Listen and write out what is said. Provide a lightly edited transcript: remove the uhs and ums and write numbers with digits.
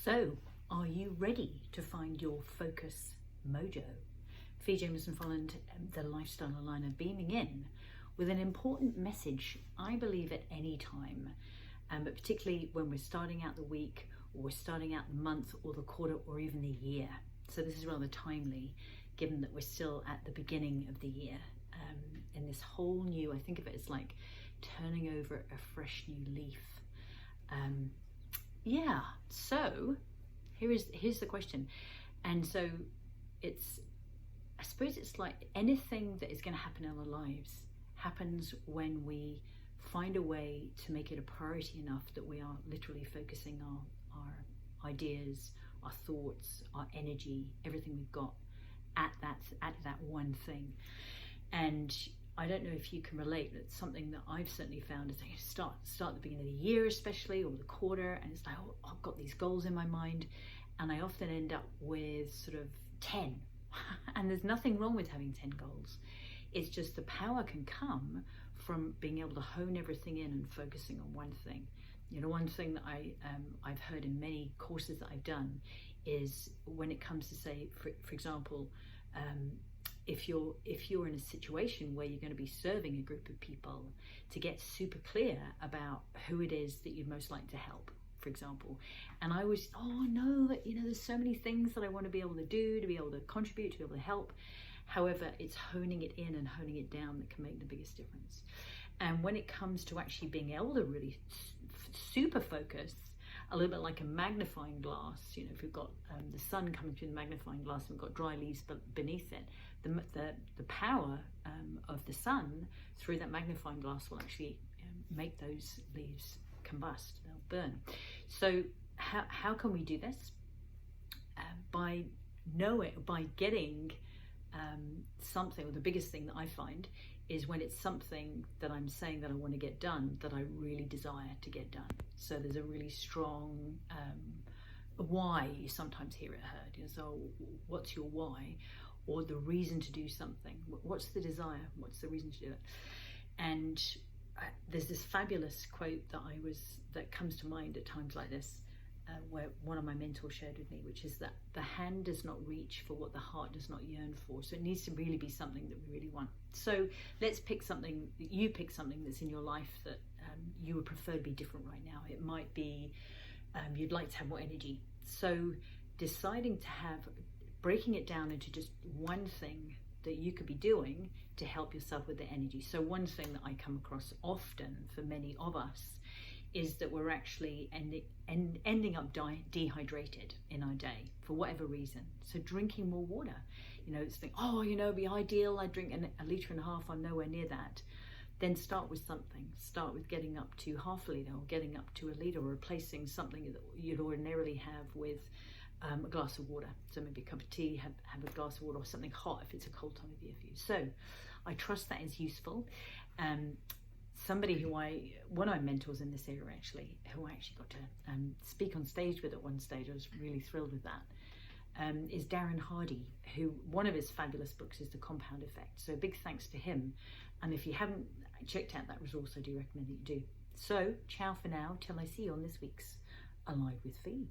So, are you ready to find your focus mojo? Jamieson-Folland, the lifestyle aligner, beaming in with an important message, I believe, at any time, but particularly when we're starting out the week, or we're starting out the month, or the quarter, or even the year. So this is rather timely, given that we're still at the beginning of the year, in this whole new, I think of it as like turning over a fresh new leaf. Yeah, so here's the question. And so I suppose it's like anything that is going to happen in our lives happens when we find a way to make it a priority enough that we are literally focusing our ideas, our thoughts, our energy, everything we've got at that one thing. And I don't know if you can relate, but it's something that I've certainly found is I start at the beginning of the year, especially, or the quarter, and it's like, oh, I've got these goals in my mind, and I often end up with sort of 10. And there's nothing wrong with having 10 goals. It's just the power can come from being able to hone everything in and focusing on one thing. You know, one thing that I've heard in many courses that I've done is when it comes to, say, for example, if you're in a situation where you're going to be serving a group of people, to get super clear about who it is that you'd most like to help, for example. And I was, oh no, you know, there's so many things that I want to be able to do, to be able to contribute, to be able to help. However, it's honing it in and honing it down that can make the biggest difference. And when it comes to actually being able to really super focus, a little bit like a magnifying glass, you know, if we've got the sun coming through the magnifying glass and we've got dry leaves beneath it, the power of the sun through that magnifying glass will actually make those leaves combust, they'll burn. So how can we do this? By getting something, or the biggest thing that I find is when it's something that I'm saying that I want to get done, that I really desire to get done. So there's a really strong why. You sometimes hear it heard, you know, so what's your why, or the reason to do something? What's the desire? What's the reason to do it? And there's this fabulous quote that comes to mind at times like this, where one of my mentors shared with me, which is that the hand does not reach for what the heart does not yearn for. So it needs to really be something that we really want. So let's pick something, you pick something that's in your life that you would prefer to be different right now. It might be you'd like to have more energy. So deciding to breaking it down into just one thing that you could be doing to help yourself with the energy. So one thing that I come across often for many of us is that we're actually ending up dehydrated in our day for whatever reason. So drinking more water, you know, it's oh, you know, it'd be ideal, I drink a litre and a half, I'm nowhere near that. Then start with something. Start with getting up to half a litre, or getting up to a litre, or replacing something that you'd ordinarily have with a glass of water. So maybe a cup of tea, have a glass of water, or something hot if it's a cold time of year for you. So I trust that is useful. Somebody one of my mentors in this area actually, who I actually got to speak on stage with at one stage, I was really thrilled with that, is Darren Hardy, who one of his fabulous books is The Compound Effect. So big thanks to him. And if you haven't checked out that resource, I do recommend that you do. So ciao for now, till I see you on this week's Alive with Fee.